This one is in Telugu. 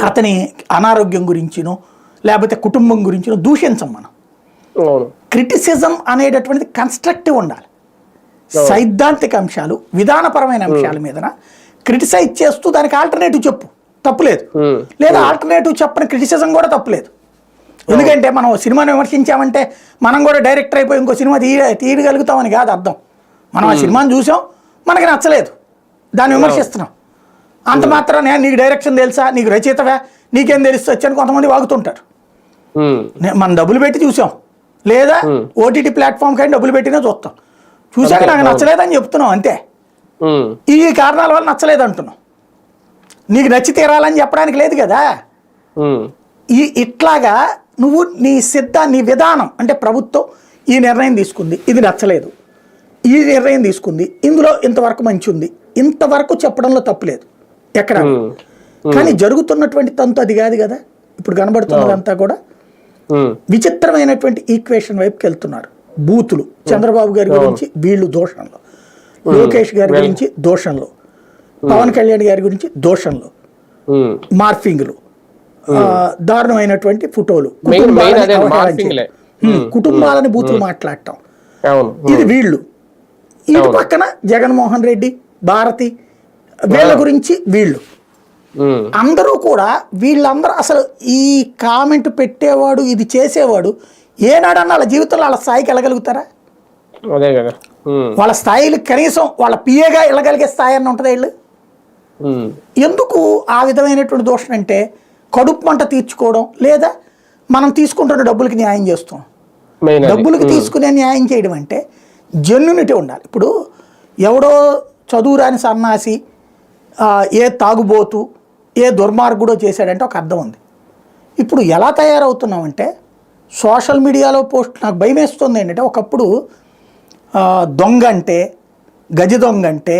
అతని అనారోగ్యం గురించినో లేకపోతే కుటుంబం గురించినో దూషించం మనం. క్రిటిసిజం అనేటటువంటిది కన్స్ట్రక్టివ్ ఉండాలి. సైద్ధాంతిక అంశాలు, విధానపరమైన అంశాల మీద క్రిటిసైజ్ చేస్తూ దానికి ఆల్టర్నేటివ్ చెప్పు, తప్పులేదు. లేదా ఆల్టర్నేటివ్ చెప్పని క్రిటిసిజం కూడా తప్పులేదు. ఎందుకంటే మనం సినిమాని విమర్శించామంటే మనం కూడా డైరెక్టర్ అయిపోయి ఇంకో సినిమా తీయగలుగుతామని కాదు అర్థం. మనం ఆ సినిమాని చూసాం, మనకి నచ్చలేదు, దాన్ని విమర్శిస్తున్నాం. అంత మాత్రం నీకు డైరెక్షన్ తెలుసా, నీకు రచయితవా, నీకేం తెలుసు వచ్చని కొంతమంది వాగుతుంటారు. మనం డబ్బులు పెట్టి చూసాం, లేదా ఓటీటీ ప్లాట్ఫామ్ కానీ డబ్బులు పెట్టినా చూస్తాం. చూసాక నాకు నచ్చలేదని చెప్తున్నాం అంతే. ఈ కారణాల వల్ల నచ్చలేదు అంటున్నాం. నీకు నచ్చి తీరాలని చెప్పడానికి లేదు కదా. ఇట్లాగా నువ్వు నీ విధానం అంటే ప్రభుత్వం ఈ నిర్ణయం తీసుకుంది, ఇది నచ్చలేదు, ఈ నిర్ణయం తీసుకుంది, ఇందులో ఇంతవరకు మంచి ఉంది, ఇంతవరకు చెప్పడంలో తప్పులేదు ఎక్కడ. కానీ జరుగుతున్నటువంటి తంతు అది కాదు కదా. ఇప్పుడు కనబడుతున్నదంతా కూడా విచిత్రమైనటువంటి ఈక్వేషన్ వైపుకి వెళ్తున్నారు. బూతులు, చంద్రబాబు గారి గురించి వీళ్ళు దోషంలో, లోకేష్ గారి గురించి దోషంలో, పవన్ కళ్యాణ్ గారి గురించి దోషంలో, మార్ఫింగ్లు, దారుణమైనటువంటి ఫోటోలు, కుటుంబాలని బూతులు మాట్లాడటం, ఇది వీళ్ళు. ఇటు పక్కన జగన్మోహన్ రెడ్డి, భారతి, వీళ్ళ గురించి వీళ్ళు అందరూ కూడా. వీళ్ళందరూ అసలు ఈ కామెంట్ పెట్టేవాడు, ఇది చేసేవాడు ఏనాడన్నా వాళ్ళ జీవితంలో వాళ్ళ స్థాయికి వెళ్ళగలుగుతారా? వాళ్ళ స్థాయిలు కనీసం వాళ్ళ పిఏగా వెళ్ళగలిగే స్థాయి అన్న ఉంటుంది వీళ్ళు. ఎందుకు ఆ విధమైనటువంటి దోషం అంటే కడుపు మంట తీర్చుకోవడం, లేదా మనం తీసుకుంటున్న డబ్బులకి న్యాయం చేస్తాం. డబ్బులకి తీసుకునే న్యాయం చేయడం అంటే జెన్యూనిటీ ఉండాలి. ఇప్పుడు ఎవడో చదువురాని సన్నాసి ఏ తాగుబోతు ఏ దుర్మార్గుడో చేశాడంటే ఒక అర్థం ఉంది. ఇప్పుడు ఎలా తయారవుతున్నామంటే సోషల్ మీడియాలో పోస్ట్, నాకు భయం వేస్తుంది ఏంటంటే ఒకప్పుడు దొంగ అంటే, గజ దొంగ అంటే